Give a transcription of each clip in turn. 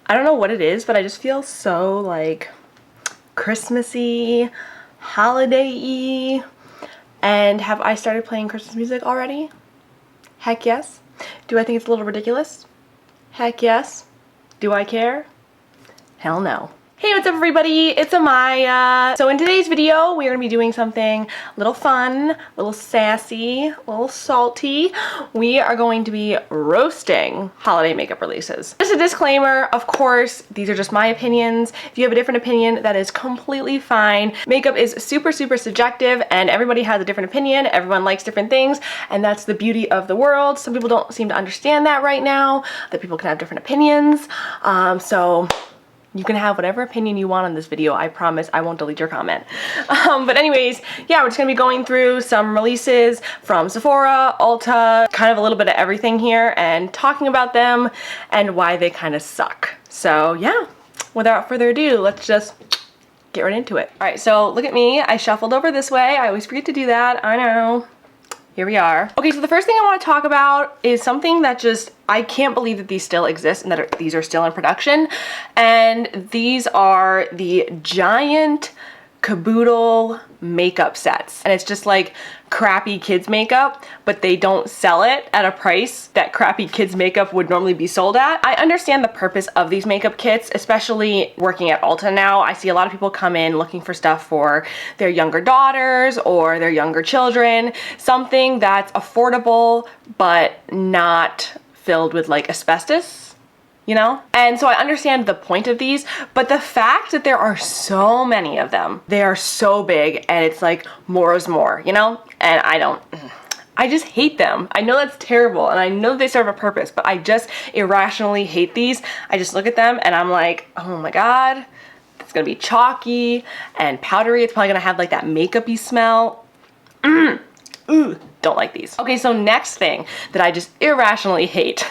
I don't know what it is, but I just feel so like Christmassy, holiday-y. And have I started playing Christmas music already? Heck yes. Do I think it's a little ridiculous? Heck yes. Do I care? Hell no. Hey, what's up everybody? It's Amaya. So in today's video, we're gonna be doing something a little fun, a little sassy, a little salty. We are going to be roasting holiday makeup releases. Just a disclaimer, of course, these are just my opinions. If you have a different opinion, that is completely fine. Makeup is super subjective and everybody has a different opinion. Everyone likes different things, and that's the beauty of the world. Some people don't seem to understand that right now, that people can have different opinions. So you can have whatever opinion you want on this video. I promise I won't delete your comment. But anyways, yeah, we're just gonna be going through some releases from Sephora, Ulta, kind of a little bit of everything here, and talking about them and why they kind of suck. So yeah, without further ado, let's just get right into it. All right, so look at me. I shuffled over this way. I always forget to do that, I know. Here we are. Okay, so the first thing I want to talk about is something that just, I can't believe that these still exist and that these are still in production. And these are the giant Caboodle makeup sets. And it's just like crappy kids makeup, but they don't sell it at a price that crappy kids makeup would normally be sold at. I understand the purpose of these makeup kits, especially working at Ulta now. I see a lot of people come in looking for stuff for their younger daughters or their younger children, something that's affordable but not filled with like asbestos, you know? And so I understand the point of these, but the fact that there are so many of them, they are so big and it's like more is more, you know? And I just hate them. I know that's terrible and I know they serve a purpose, but I just irrationally hate these. I just look at them and I'm like, oh my God, it's gonna be chalky and powdery. It's probably gonna have like that makeup-y smell. Ooh, don't like these. Okay, so next thing that I just irrationally hate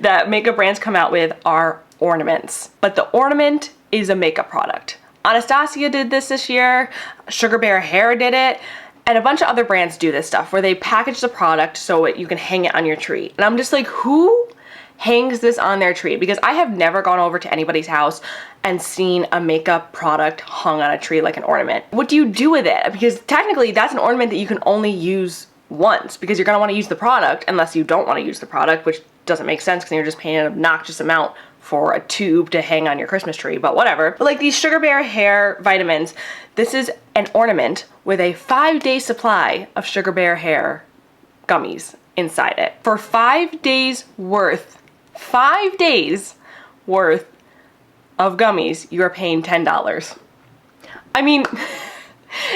that makeup brands come out with are ornaments. But the ornament is a makeup product. Anastasia did this year, Sugar Bear Hair did it, and a bunch of other brands do this stuff where they package the product so you can hang it on your tree. And I'm just like, who hangs this on their tree? Because I have never gone over to anybody's house and seen a makeup product hung on a tree like an ornament. What do you do with it? Because technically that's an ornament that you can only use once, because you're gonna wanna use the product unless you don't wanna use the product, which doesn't make sense because you're just paying an obnoxious amount for a tube to hang on your Christmas tree, but whatever. But like these Sugar Bear Hair vitamins, this is an ornament with a 5-day supply of Sugar Bear Hair gummies inside it. For 5 days worth, 5 days worth of gummies, you are paying $10. I mean,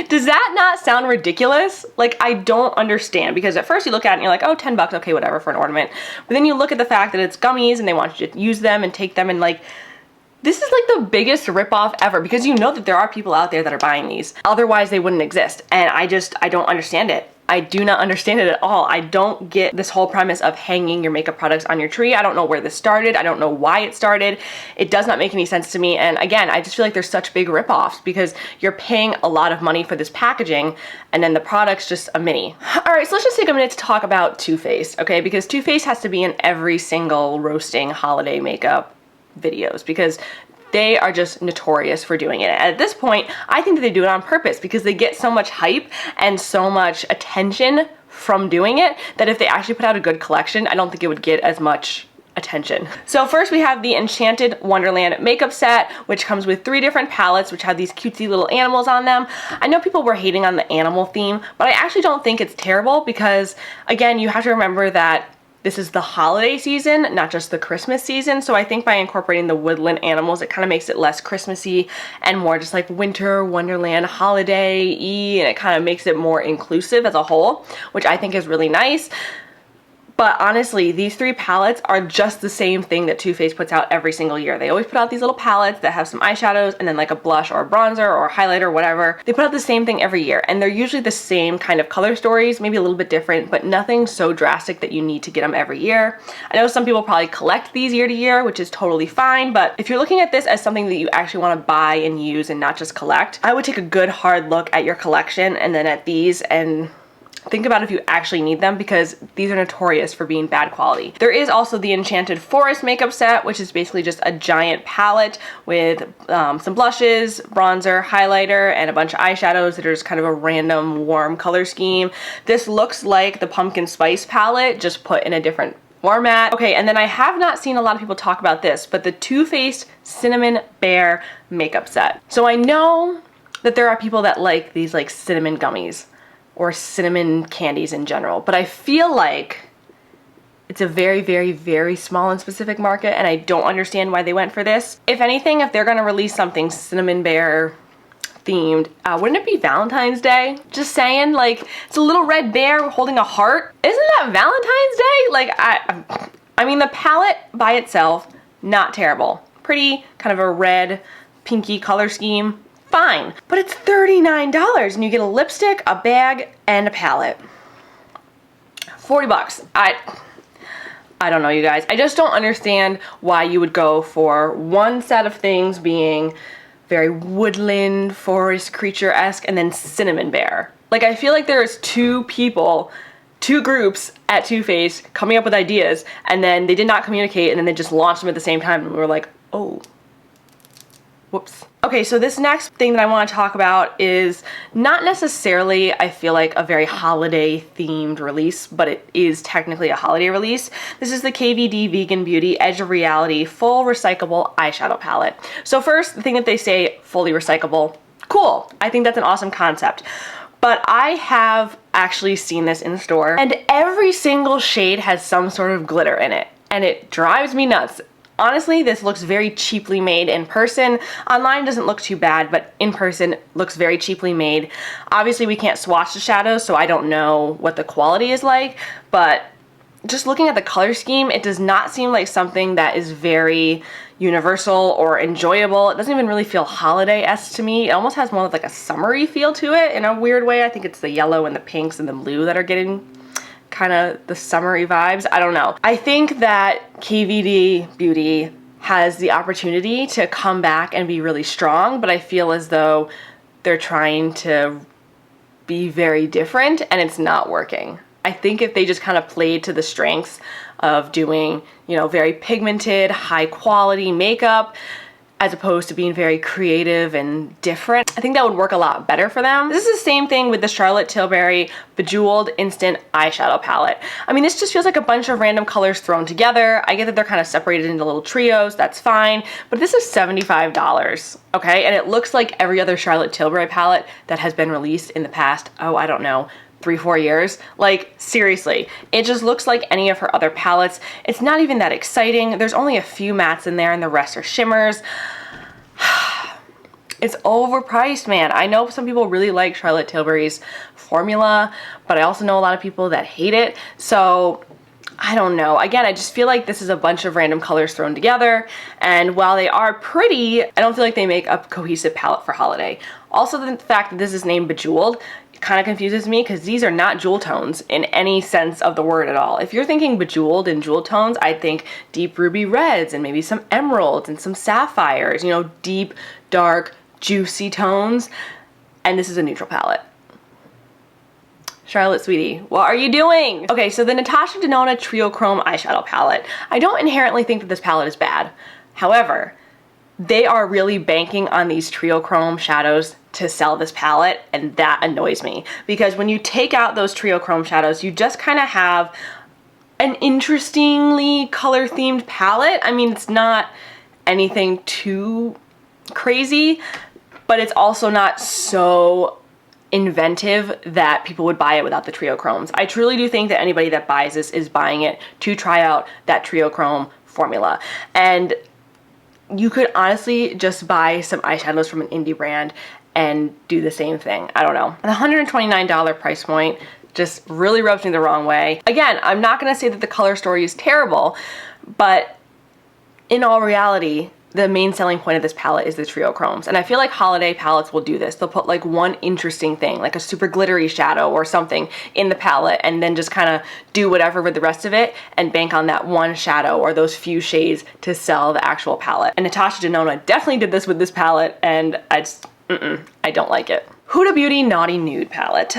does that not sound ridiculous? Like, I don't understand, because at first you look at it and you're like, oh, $10, okay, whatever, for an ornament. But then you look at the fact that it's gummies and they want you to use them and take them, and like, this is like the biggest ripoff ever, because you know that there are people out there that are buying these. Otherwise they wouldn't exist. And I don't understand it. I do not understand it at all. I don't get this whole premise of hanging your makeup products on your tree. I don't know where this started. I don't know why it started. It does not make any sense to me. And again, I just feel like there's such big ripoffs because you're paying a lot of money for this packaging and then the product's just a mini. All right, so let's just take a minute to talk about Too Faced, okay? Because Too Faced has to be in every single roasting holiday makeup videos because they are just notorious for doing it. And at this point, I think that they do it on purpose because they get so much hype and so much attention from doing it that if they actually put out a good collection, I don't think it would get as much attention. So first we have the Enchanted Wonderland makeup set, which comes with 3 different palettes, which have these cutesy little animals on them. I know people were hating on the animal theme, but I actually don't think it's terrible because, again, you have to remember that this is the holiday season, not just the Christmas season. So I think by incorporating the woodland animals, it kind of makes it less Christmassy and more just like winter, wonderland, holiday-y, and it kind of makes it more inclusive as a whole, which I think is really nice. But honestly, these 3 palettes are just the same thing that Too Faced puts out every single year. They always put out these little palettes that have some eyeshadows and then like a blush or a bronzer or a highlighter or whatever. They put out the same thing every year, and they're usually the same kind of color stories, maybe a little bit different, but nothing so drastic that you need to get them every year. I know some people probably collect these year to year, which is totally fine, but if you're looking at this as something that you actually want to buy and use and not just collect, I would take a good hard look at your collection and then at these and think about if you actually need them, because these are notorious for being bad quality. There is also the Enchanted Forest makeup set, which is basically just a giant palette with some blushes, bronzer, highlighter, and a bunch of eyeshadows that are just kind of a random warm color scheme. This looks like the Pumpkin Spice palette, just put in a different format. Okay, and then I have not seen a lot of people talk about this, but the Too Faced Cinnamon Bear makeup set. So I know that there are people that like these like cinnamon gummies or cinnamon candies in general, but I feel like it's a very, very, very small and specific market, and I don't understand why they went for this. If anything, if they're gonna release something cinnamon bear themed, wouldn't it be Valentine's Day? Just saying, like, it's a little red bear holding a heart. Isn't that Valentine's Day? Like, I mean, the palette by itself, not terrible. Pretty, kind of a red, pinky color scheme. Fine, but it's $39 and you get a lipstick, a bag, and a palette. 40 bucks. I don't know, you guys. I just don't understand why you would go for one set of things being very woodland, forest creature-esque, and then cinnamon bear. Like, I feel like there's two groups at Too Faced coming up with ideas, and then they did not communicate, and then they just launched them at the same time, and we were like, oh, whoops. Okay, so this next thing that I want to talk about is not necessarily, I feel like, a very holiday themed release, but it is technically a holiday release. This is the KVD Vegan Beauty Edge of Reality Full Recyclable Eyeshadow Palette. So first, the thing that they say, fully recyclable, cool. I think that's an awesome concept. But I have actually seen this in the store, and every single shade has some sort of glitter in it, and it drives me nuts. Honestly, this looks very cheaply made in person. Online doesn't look too bad, but in person looks very cheaply made. Obviously, we can't swatch the shadows, so I don't know what the quality is like, but just looking at the color scheme, it does not seem like something that is very universal or enjoyable. It doesn't even really feel holiday-esque to me. It almost has more of like a summery feel to it in a weird way. I think it's the yellow and the pinks and the blue that are getting kind of the summery vibes. I don't know. I think that KVD Beauty has the opportunity to come back and be really strong, but I feel as though they're trying to be very different and it's not working. I think if they just kind of played to the strengths of doing, you know, very pigmented, high quality makeup, as opposed to being very creative and different, I think that would work a lot better for them. This is the same thing with the Charlotte Tilbury Bejeweled Instant Eyeshadow Palette. I mean, this just feels like a bunch of random colors thrown together. I get that they're kind of separated into little trios, that's fine, but this is $75, okay? And it looks like every other Charlotte Tilbury palette that has been released in the past, oh, I don't know, 3-4 years. Like, seriously, it just looks like any of her other palettes. It's not even that exciting. There's only a few mattes in there and the rest are shimmers. It's overpriced, man. I know some people really like Charlotte Tilbury's formula, but I also know a lot of people that hate it. So I don't know. Again, I just feel like this is a bunch of random colors thrown together, and while they are pretty, I don't feel like they make a cohesive palette for holiday. Also, the fact that this is named Bejeweled kind of confuses me because these are not jewel tones in any sense of the word at all. If you're thinking bejeweled and jewel tones, I'd think deep ruby reds and maybe some emeralds and some sapphires, you know, deep, dark, juicy tones. And this is a neutral palette. Charlotte, sweetie, what are you doing? Okay, so the Natasha Denona Trio Chrome Eyeshadow Palette. I don't inherently think that this palette is bad. However, they are really banking on these Trio Chrome shadows to sell this palette, and that annoys me. Because when you take out those Trio Chrome shadows, you just kind of have an interestingly color-themed palette. I mean, it's not anything too crazy, but it's also not so inventive that people would buy it without the Trio Chromes. I truly do think that anybody that buys this is buying it to try out that Trio Chrome formula. And you could honestly just buy some eyeshadows from an indie brand and do the same thing. I don't know. The $129 price point just really rubs me the wrong way. Again, I'm not gonna say that the color story is terrible, but in all reality, the main selling point of this palette is the Trio Chromes. And I feel like holiday palettes will do this. They'll put like one interesting thing, like a super glittery shadow or something in the palette, and then just kind of do whatever with the rest of it and bank on that one shadow or those few shades to sell the actual palette. And Natasha Denona definitely did this with this palette, and I just, I don't like it. Huda Beauty Naughty Nude palette.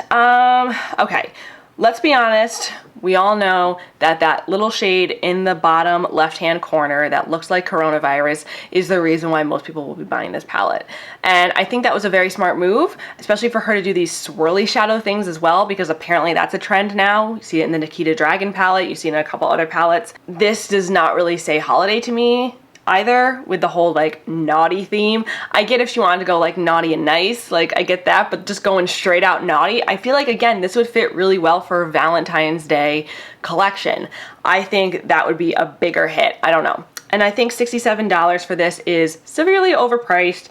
Okay. let's be honest, we all know that that little shade in the bottom left-hand corner that looks like coronavirus is the reason why most people will be buying this palette. And I think that was a very smart move, especially for her to do these swirly shadow things as well, because apparently that's a trend now. You see it in the Nikita Dragon palette, you see it in a couple other palettes. This does not really say holiday to me either, with the whole like naughty theme. I get if she wanted to go like naughty and nice, like I get that, but just going straight out naughty, I feel like again this would fit really well for Valentine's Day collection. I think that would be a bigger hit. I don't know. And I think $67 for this is severely overpriced.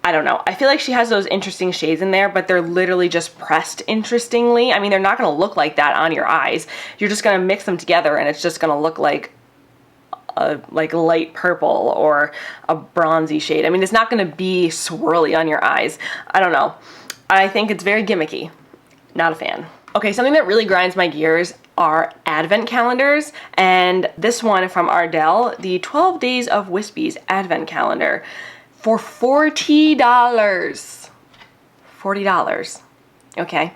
I don't know. I feel like she has those interesting shades in there, but they're literally just pressed interestingly. I mean, they're not gonna look like that on your eyes. You're just gonna mix them together and it's just gonna look like a like light purple or a bronzy shade. I mean, it's not going to be swirly on your eyes. I don't know. I think it's very gimmicky. Not a fan. Okay, something that really grinds my gears are advent calendars, and this one from Ardell, the 12 Days of Wispies advent calendar for $40. $40. Okay.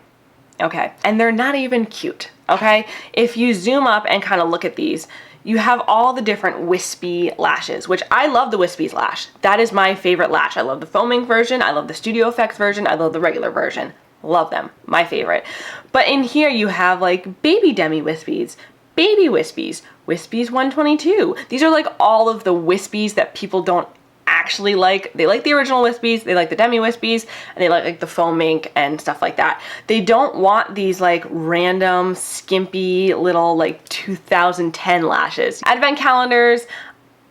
Okay. And they're not even cute. Okay. If you zoom up and kind of look at these, you have all the different wispy lashes, which I love the wispies lash. That is my favorite lash. I love the foaming version. I love the Studio Effects version. I love the regular version. Love them. My favorite. But in here you have like baby demi wispies, baby wispies, wispies 122. These are like all of the wispies that people don't actually like. They like the original wispies, they like the demi wispies, and they like the foam ink and stuff like that. They don't want these like random skimpy little like 2010 lashes. Advent calendars,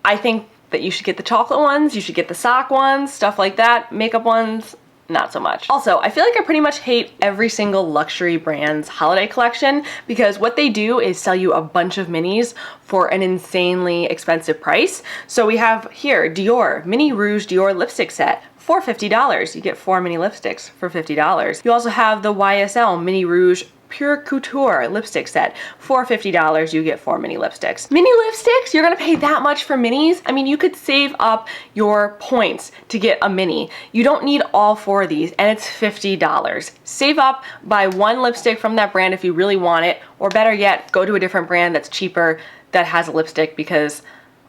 I think that you should get the chocolate ones, you should get the sock ones, stuff like that. Makeup ones, not so much. Also, I feel like I pretty much hate every single luxury brand's holiday collection because what they do is sell you a bunch of minis for an insanely expensive price. So we have here Dior Mini Rouge Dior lipstick set for $50. You get 4 mini lipsticks for $50. You also have the YSL Mini Rouge Pure Couture lipstick set for $50. You get 4 mini lipsticks. Mini lipsticks? You're gonna pay that much for minis? I mean, you could save up your points to get a mini. You don't need all 4 of these, and it's $50. Save up, buy 1 lipstick from that brand if you really want it, or better yet, go to a different brand that's cheaper that has a lipstick, because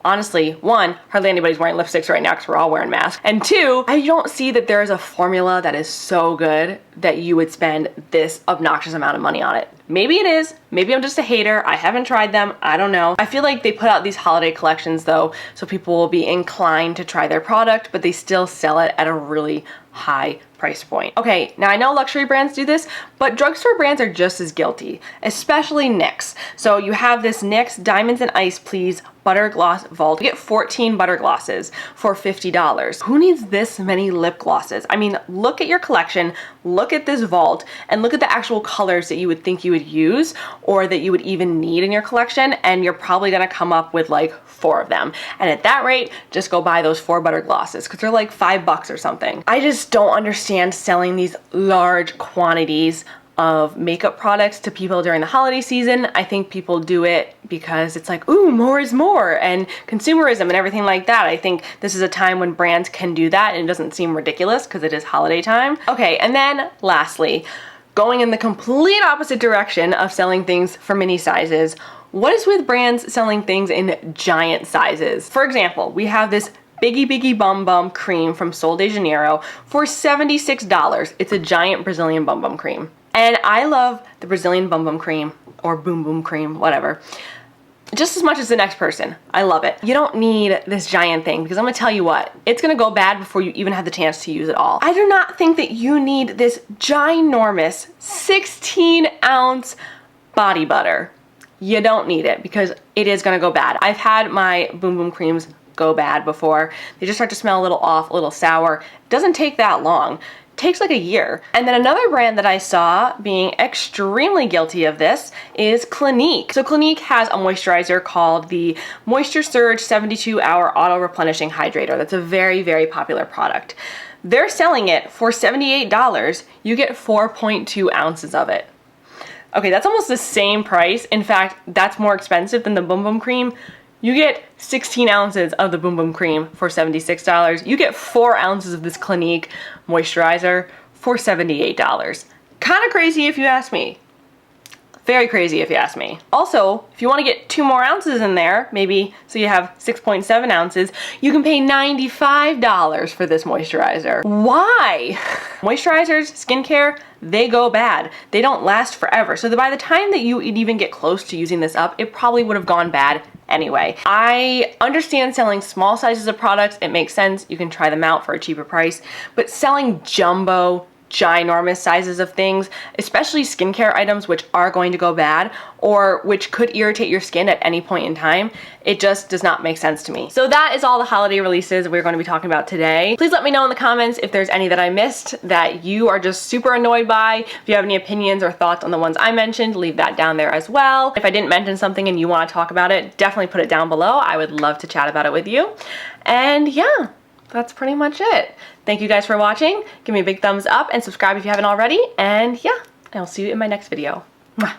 honestly, 1, hardly anybody's wearing lipsticks right now because we're all wearing masks. And 2, I don't see that there is a formula that is so good that you would spend this obnoxious amount of money on it. Maybe it is. Maybe I'm just a hater. I haven't tried them. I don't know. I feel like they put out these holiday collections though, so people will be inclined to try their product, but they still sell it at a really high price point. Okay, now I know luxury brands do this, but drugstore brands are just as guilty, especially NYX. So you have this NYX Diamonds and Ice Please Butter Gloss Vault. You get 14 butter glosses for $50. Who needs this many lip glosses? I mean, look at your collection, look at this vault, and look at the actual colors that you would think you would use or that you would even need in your collection, and you're probably gonna come up with like 4 of them. And at that rate, just go buy those 4 butter glosses because they're like $5 or something. I just don't understand selling these large quantities of makeup products to people during the holiday season. I think people do it because it's like, ooh, more is more, and consumerism and everything like that. I think this is a time when brands can do that and it doesn't seem ridiculous because it is holiday time. Okay, and then lastly, going in the complete opposite direction of selling things for mini sizes, what is with brands selling things in giant sizes? For example, we have this Biggie Bum Bum cream from Sol de Janeiro for $76. It's a giant Brazilian Bum Bum cream. And I love the Brazilian Bum Bum cream, or Boom Boom cream, whatever, just as much as the next person. I love it. You don't need this giant thing because I'm gonna tell you what, it's gonna go bad before you even have the chance to use it all. I do not think that you need this ginormous 16-ounce body butter. You don't need it because it is gonna go bad. I've had my Boom Boom creams go bad before. They just start to smell a little off, a little sour. It doesn't take that long. It takes like a year. And then another brand that I saw being extremely guilty of this is Clinique. So Clinique has a moisturizer called the Moisture Surge 72-Hour Auto Replenishing Hydrator. That's a very, very popular product. They're selling it for $78. You get 4.2 ounces of it. Okay, that's almost the same price. In fact, that's more expensive than the Boom Boom cream. You get 16 ounces of the Boom Boom cream for $76. You get 4 ounces of this Clinique moisturizer for $78. Kind of crazy if you ask me. Very crazy if you ask me. Also, if you want to get 2 more ounces in there, maybe so you have 6.7 ounces, you can pay $95 for this moisturizer. Why? Moisturizers, skincare, they go bad. They don't last forever. So by the time that you even get close to using this up, it probably would have gone bad anyway. I understand selling small sizes of products. It makes sense. You can try them out for a cheaper price. But selling jumbo, ginormous sizes of things, especially skincare items which are going to go bad or which could irritate your skin at any point in time, it just does not make sense to me. So that is all the holiday releases we're going to be talking about today. Please let me know in the comments if there's any that I missed that you are just super annoyed by. If you have any opinions or thoughts on the ones I mentioned, leave that down there as well. If I didn't mention something and you want to talk about it, definitely put it down below. I would love to chat about it with you. And yeah, that's pretty much it. Thank you guys for watching. Give me a big thumbs up and subscribe if you haven't already. And yeah, I'll see you in my next video. Mwah.